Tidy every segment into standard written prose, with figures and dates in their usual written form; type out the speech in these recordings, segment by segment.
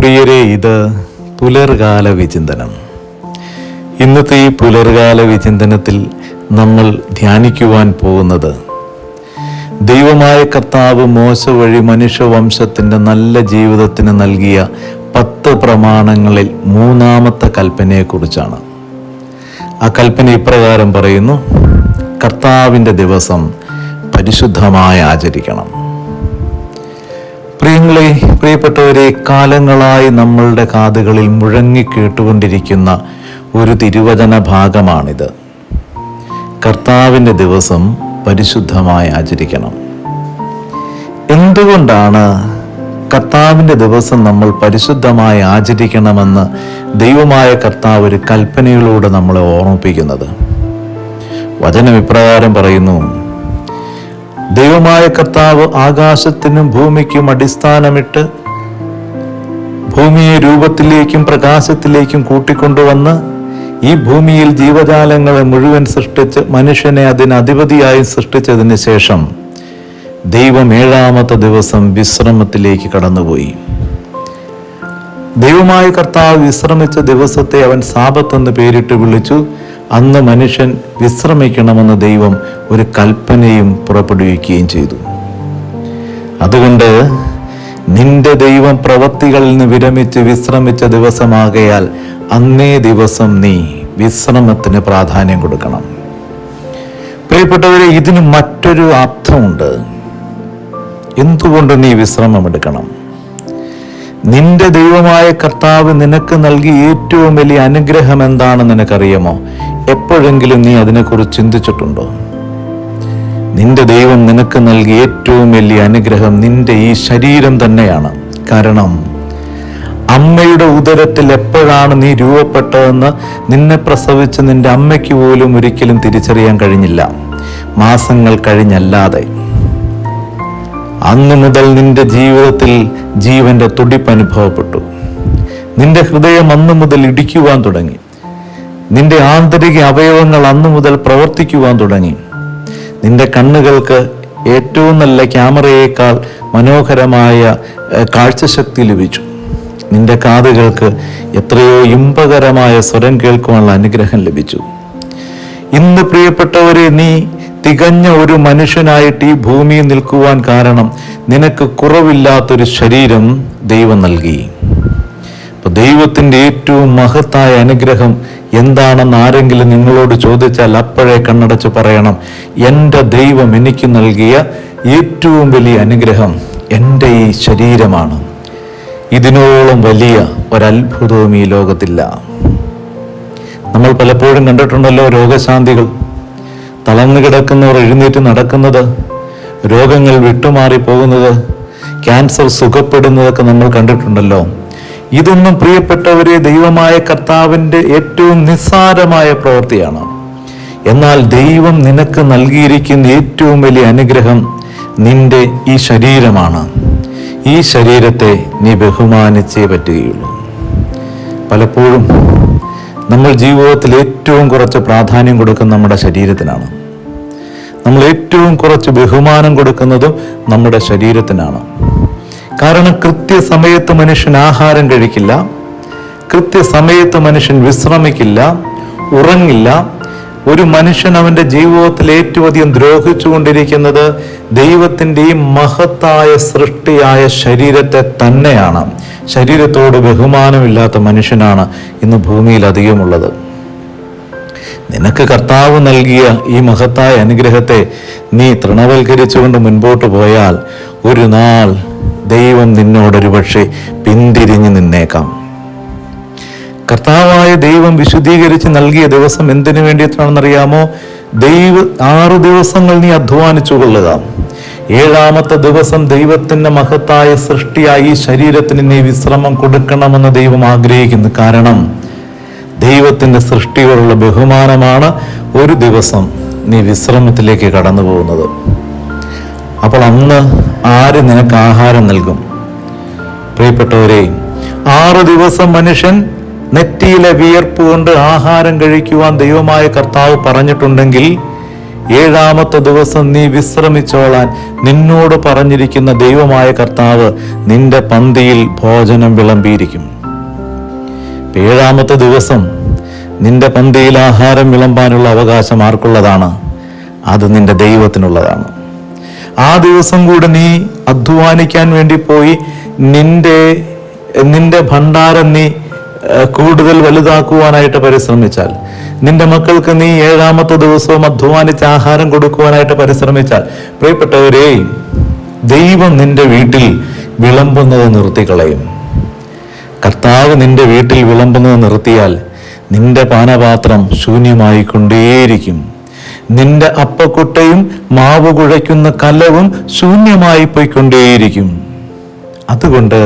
പ്രിയരെ, ഇത് പുലർകാല വിചിന്തനം. ഇന്നത്തെ ഈ പുലർകാല വിചിന്തനത്തിൽ നമ്മൾ ധ്യാനിക്കുവാൻ പോകുന്നത് ദൈവമായ കർത്താവ് മോശ വഴി മനുഷ്യവംശത്തിൻ്റെ നല്ല ജീവിതത്തിന് നൽകിയ 10 പ്രമാണങ്ങളിൽ 3-ാമത്തെ കൽപ്പനയെക്കുറിച്ചാണ്. ആ കൽപ്പന ഇപ്രകാരം പറയുന്നു: കർത്താവിൻ്റെ ദിവസം പരിശുദ്ധമായി ആചരിക്കണം. പ്രിയപ്പെട്ടവരെ, കാലങ്ങളായി നമ്മളുടെ കാതുകളിൽ മുഴങ്ങിക്കേട്ടുകൊണ്ടിരിക്കുന്ന ഒരു തിരുവചന ഭാഗമാണിത്. കർത്താവിൻ്റെ ദിവസം പരിശുദ്ധമായി ആചരിക്കണം. എന്തുകൊണ്ടാണ് കർത്താവിൻ്റെ ദിവസം നമ്മൾ പരിശുദ്ധമായി ആചരിക്കണമെന്ന് ദൈവമായ കർത്താവ് ഒരു കൽപ്പനയിലൂടെ നമ്മളെ ഓർമ്മിപ്പിക്കുന്നത്? വചനം ഇപ്രകാരം പറയുന്നു: ദൈവമായ കർത്താവ് ആകാശത്തിനും ഭൂമിക്കും അടിസ്ഥാനമിട്ട് ഭൂമിയെ രൂപത്തിലേക്കും പ്രകാശത്തിലേക്കും കൂട്ടിക്കൊണ്ടുവന്ന് ഈ ഭൂമിയിൽ ജീവജാലങ്ങളെ മുഴുവൻ സൃഷ്ടിച്ച് മനുഷ്യനെ അതിന് അധിപതിയായി സൃഷ്ടിച്ചതിന് ശേഷം ദൈവം 7-ാമത്തെ ദിവസം വിശ്രമത്തിലേക്ക് കടന്നുപോയി. ദൈവമായ കർത്താവ് വിശ്രമിച്ച ദിവസത്തെ അവൻ സാബത്ത് എന്ന് പേരിട്ട് വിളിച്ചു. അന്ന് മനുഷ്യൻ വിശ്രമിക്കണമെന്ന് ദൈവം ഒരു കൽപ്പനയും പുറപ്പെടുവിക്കുകയും ചെയ്തു. അതുകൊണ്ട് നിന്റെ ദൈവം പ്രവൃത്തികളിൽ നിന്ന് വിരമിച്ച് വിശ്രമിച്ച ദിവസമാകയാൽ അന്നേ ദിവസം നീ വിശ്രമത്തിന് പ്രാധാന്യം കൊടുക്കണം. പ്രിയപ്പെട്ടവരെ, ഇതിന് മറ്റൊരു അർത്ഥമുണ്ട്. എന്തുകൊണ്ട് നീ വിശ്രമമെടുക്കണം? നിന്റെ ദൈവമായ കർത്താവ് നിനക്ക് നൽകിയ ഏറ്റവും വലിയ അനുഗ്രഹം എന്താണെന്ന് നിനക്കറിയാമോ? എപ്പോഴെങ്കിലും നീ അതിനെക്കുറിച്ച് ചിന്തിച്ചിട്ടുണ്ടോ? നിന്റെ ദൈവം നിനക്ക് നൽകിയ ഏറ്റവും വലിയ അനുഗ്രഹം നിന്റെ ഈ ശരീരം തന്നെയാണ്. കാരണം അമ്മയുടെ ഉദരത്തിൽ എപ്പോഴാണ് നീ രൂപപ്പെട്ടതെന്ന് നിന്നെ പ്രസവിച്ച് നിന്റെ അമ്മയ്ക്ക് പോലും ഒരിക്കലും തിരിച്ചറിയാൻ കഴിഞ്ഞില്ല, മാസങ്ങൾ കഴിഞ്ഞല്ലാതെ. അന്നു മുതൽ നിന്റെ ജീവിതത്തിൽ ജീവന്റെ തുടിപ്പ് അനുഭവപ്പെട്ടു. നിന്റെ ഹൃദയം അന്നു മുതൽ ഇടിക്കുവാൻ തുടങ്ങി. നിന്റെ ആന്തരിക അവയവങ്ങൾ അന്നു മുതൽ പ്രവർത്തിക്കുവാൻ തുടങ്ങി. നിന്റെ കണ്ണുകൾക്ക് ഏറ്റവും നല്ല ക്യാമറയേക്കാൾ മനോഹരമായ കാഴ്ചശക്തി ലഭിച്ചു. നിന്റെ കാതുകൾക്ക് എത്രയോ ഇമ്പകരമായ സ്വരം കേൾക്കുവാനുള്ള അനുഗ്രഹം ലഭിച്ചു. ഇന്ന് പ്രിയപ്പെട്ടവരെ, നീ തികഞ്ഞ ഒരു മനുഷ്യനായിട്ട് ഈ ഭൂമിയിൽ നിൽക്കുവാൻ കാരണം നിനക്ക് കുറവില്ലാത്തൊരു ശരീരം ദൈവം നൽകി. അപ്പൊ ദൈവത്തിൻ്റെ ഏറ്റവും മഹത്തായ അനുഗ്രഹം എന്താണെന്ന് ആരെങ്കിലും നിങ്ങളോട് ചോദിച്ചാൽ അപ്പോഴേ കണ്ണടച്ച് പറയണം: എൻ്റെ ദൈവം എനിക്ക് നൽകിയ ഏറ്റവും വലിയ അനുഗ്രഹം എൻ്റെ ഈ ശരീരമാണ്. ഇതിനോളം വലിയ ഒരത്ഭുതവും ഈ ലോകത്തില്ല. നമ്മൾ പലപ്പോഴും കണ്ടിട്ടുണ്ടല്ലോ രോഗശാന്തികൾ, തളർന്നു കിടക്കുന്നവർ എഴുന്നേറ്റ് നടക്കുന്നത്, രോഗങ്ങൾ വിട്ടുമാറി പോകുന്നത്, ക്യാൻസർ സുഖപ്പെടുന്നതൊക്കെ നമ്മൾ കണ്ടിട്ടുണ്ടല്ലോ. ഇതൊന്നും പ്രിയപ്പെട്ടവരെ ദൈവമായ കർത്താവിൻ്റെ ഏറ്റവും നിസ്സാരമായ പ്രവൃത്തിയാണ്. എന്നാൽ ദൈവം നിനക്ക് നൽകിയിരിക്കുന്ന ഏറ്റവും വലിയ അനുഗ്രഹം നിന്റെ ഈ ശരീരമാണ്. ഈ ശരീരത്തെ നീ ബഹുമാനിച്ചേ പറ്റുകയുള്ളൂ. പലപ്പോഴും നമ്മൾ ജീവിതത്തിൽ ഏറ്റവും കുറച്ച് പ്രാധാന്യം കൊടുക്കുന്ന നമ്മുടെ ശരീരത്തിനാണ്. നമ്മൾ ഏറ്റവും കുറച്ച് ബഹുമാനം കൊടുക്കുന്നതും നമ്മുടെ ശരീരത്തിനാണ്. കാരണം കൃത്യസമയത്ത് മനുഷ്യൻ ആഹാരം കഴിക്കില്ല, കൃത്യസമയത്ത് മനുഷ്യൻ വിശ്രമിക്കില്ല, ഉറങ്ങില്ല. ഒരു മനുഷ്യൻ അവൻ്റെ ജീവിതത്തിൽ ഏറ്റവും അധികം ദ്രോഹിച്ചുകൊണ്ടിരിക്കുന്നത് ദൈവത്തിൻ്റെ ഈ മഹത്തായ സൃഷ്ടിയായ ശരീരത്തെ തന്നെയാണ്. ശരീരത്തോട് ബഹുമാനമില്ലാത്ത മനുഷ്യനാണ് ഇന്ന് ഭൂമിയിൽ അധികമുള്ളത്. നിനക്ക് കർത്താവ് നൽകിയ ഈ മഹത്തായ അനുഗ്രഹത്തെ നീ തൃണവൽക്കരിച്ചുകൊണ്ട് മുൻപോട്ട് പോയാൽ ഒരു നാൾ ദൈവം നിന്നോടൊരു പക്ഷേ പിന്തിരിഞ്ഞ് നിന്നേക്കാം. കർത്താവായ ദൈവം വിശുദ്ധീകരിച്ച് നൽകിയ ദിവസം എന്തിനു വേണ്ടിയിട്ടാണെന്നറിയാമോ? 6 ദിവസങ്ങൾ നീ അധ്വാനിച്ചു കൊള്ളുക. 7-ാമത്തെ ദിവസം ദൈവത്തിന്റെ മഹത്തായ സൃഷ്ടിയായി ഈ ശരീരത്തിന് നീ വിശ്രമം കൊടുക്കണമെന്ന് ദൈവം ആഗ്രഹിക്കുന്നു. കാരണം ദൈവത്തിന്റെ സൃഷ്ടിയോടുള്ള ബഹുമാനമാണ് ഒരു ദിവസം നീ വിശ്രമത്തിലേക്ക് കടന്നു പോകുന്നത്. അപ്പോൾ അന്ന് ആര് നിനക്ക് ആഹാരം നൽകും? പ്രിയപ്പെട്ടവരെ, 6 ദിവസം മനുഷ്യൻ നെറ്റിയിലെ വിയർപ്പ് കൊണ്ട് ആഹാരം കഴിക്കുവാൻ ദൈവമായ കർത്താവ് പറഞ്ഞിട്ടുണ്ടെങ്കിൽ ഏഴാമത്തെ ദിവസം നീ വിശ്രമിച്ചോളാൻ നിന്നോട് പറഞ്ഞിരിക്കുന്ന ദൈവമായ കർത്താവ് നിന്റെ പന്തിയിൽ ഭോജനം വിളമ്പിയിരിക്കും. ഏഴാമത്തെ ദിവസം നിന്റെ പന്തിയിൽ ആഹാരം വിളമ്പാനുള്ള അവകാശം ആർക്കുള്ളതാണ്? അത് നിന്റെ ദൈവത്തിനുള്ളതാണ്. ആ ദിവസം കൂടെ നീ അധ്വാനിക്കാൻ വേണ്ടി പോയി നിന്റെ ഭണ്ഡാരം നീ കൂടുതൽ വലുതാക്കുവാനായിട്ട് പരിശ്രമിച്ചാൽ, നിന്റെ മക്കൾക്ക് നീ ഏഴാമത്തെ ദിവസവും അധ്വാനിച്ച് ആഹാരം കൊടുക്കുവാനായിട്ട് പരിശ്രമിച്ചാൽ, പ്രിയപ്പെട്ടവരെ, ദൈവം നിന്റെ വീട്ടിൽ വിളമ്പുന്നത് നിർത്തിക്കളയും. കർത്താവ് നിന്റെ വീട്ടിൽ വിളമ്പുന്നത് നിർത്തിയാൽ നിന്റെ പാനപാത്രം ശൂന്യമായി കൊണ്ടേയിരിക്കും. നിന്റെ അപ്പക്കുട്ടയും മാവ് കുഴയ്ക്കുന്ന കലവും ശൂന്യമായി പോയിക്കൊണ്ടേയിരിക്കും. അതുകൊണ്ട്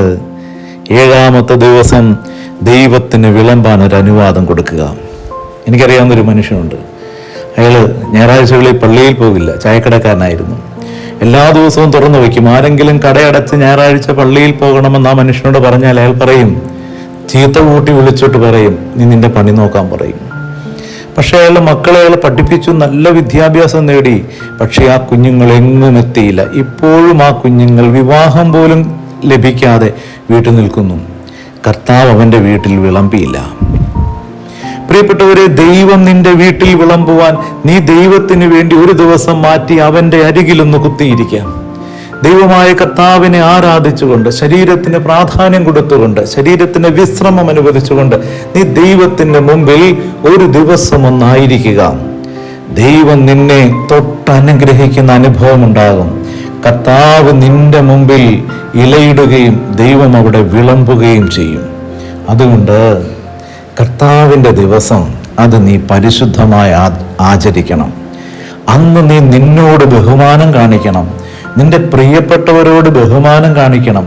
ഏഴാമത്തെ ദിവസം ദൈവത്തിന് വിളമ്പാൻ ഒരു അനുവാദം കൊടുക്കുക. എനിക്കറിയാവുന്നൊരു മനുഷ്യനുണ്ട്. അയാൾ ഞായറാഴ്ചകളിൽ പള്ളിയിൽ പോകില്ല, ചായക്കടക്കാരനായിരുന്നു. എല്ലാ ദിവസവും തുറന്നു വയ്ക്കും. ആരെങ്കിലും കടയടച്ച് ഞായറാഴ്ച പള്ളിയിൽ പോകണമെന്ന് ആ മനുഷ്യനോട് പറഞ്ഞാൽ അയാൾ പറയും, ചീത്ത കൂട്ടി വിളിച്ചോട്ട് പറയും, നീ നിന്റെ പണി നോക്കാൻ പറയും. പക്ഷെ അയാളുടെ മക്കളെ അയാൾ പഠിപ്പിച്ചു, നല്ല വിദ്യാഭ്യാസം നേടി. പക്ഷെ ആ കുഞ്ഞുങ്ങൾ എങ്ങും എത്തിയില്ല. ഇപ്പോഴും ആ കുഞ്ഞുങ്ങൾ വിവാഹം പോലും ലഭിക്കാതെ വീട്ടിൽ നിൽക്കുന്നു. കർത്താവ് അവൻ്റെ വീട്ടിൽ വിളമ്പിയില്ല. പ്രിയപ്പെട്ടവരെ, ദൈവം നിന്റെ വീട്ടിൽ വിളമ്പുവാൻ നീ ദൈവത്തിന് വേണ്ടി ഒരു ദിവസം മാറ്റി അവൻ്റെ അരികിലൊന്ന് കുത്തിയിരിക്കാം. ദൈവമായ കർത്താവിനെ ആരാധിച്ചുകൊണ്ട്, ശരീരത്തിന് പ്രാധാന്യം കൊടുത്തുകൊണ്ട്, ശരീരത്തിന് വിശ്രമം അനുവദിച്ചുകൊണ്ട് നീ ദൈവത്തിൻ്റെ മുമ്പിൽ ഒരു ദിവസം ഒന്നായിരിക്കുക. ദൈവം നിന്നെ തൊട്ടനുഗ്രഹിക്കുന്ന അനുഭവം ഉണ്ടാകും. കർത്താവ് നിന്റെ മുമ്പിൽ ഇലയിടുകയും ദൈവം അവിടെ വിളമ്പുകയും ചെയ്യും. അതുകൊണ്ട് കർത്താവിൻ്റെ ദിവസം അത് നീ പരിശുദ്ധമായി ആചരിക്കണം. അന്ന് നീ നിന്നോട് ബഹുമാനം കാണിക്കണം, നിന്റെ പ്രിയപ്പെട്ടവരോട് ബഹുമാനം കാണിക്കണം.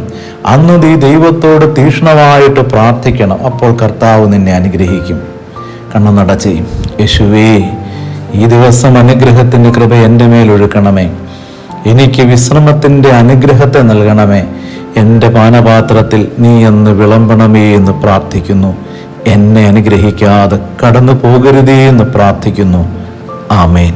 അന്ന് നീ ദൈവത്തോട് തീക്ഷ്ണമായിട്ട് പ്രാർത്ഥിക്കണം. അപ്പോൾ കർത്താവ് നിന്നെ അനുഗ്രഹിക്കും. കണ്ണുനടച്ച്, യേശുവേ, ഈ ദിവസം അനുഗ്രഹത്തിൻ്റെ കൃപ എൻ്റെ മേൽ ഒഴുക്കണമേ. എനിക്ക് വിശ്രമത്തിൻ്റെ അനുഗ്രഹത്തെ നൽകണമേ. എൻ്റെ പാനപാത്രത്തിൽ നീ എന്ന് വിളമ്പണമേ എന്ന് പ്രാർത്ഥിക്കുന്നു. എന്നെ അനുഗ്രഹിക്കാതെ കടന്നു പോകരുതേ എന്ന് പ്രാർത്ഥിക്കുന്നു. ആമേൻ.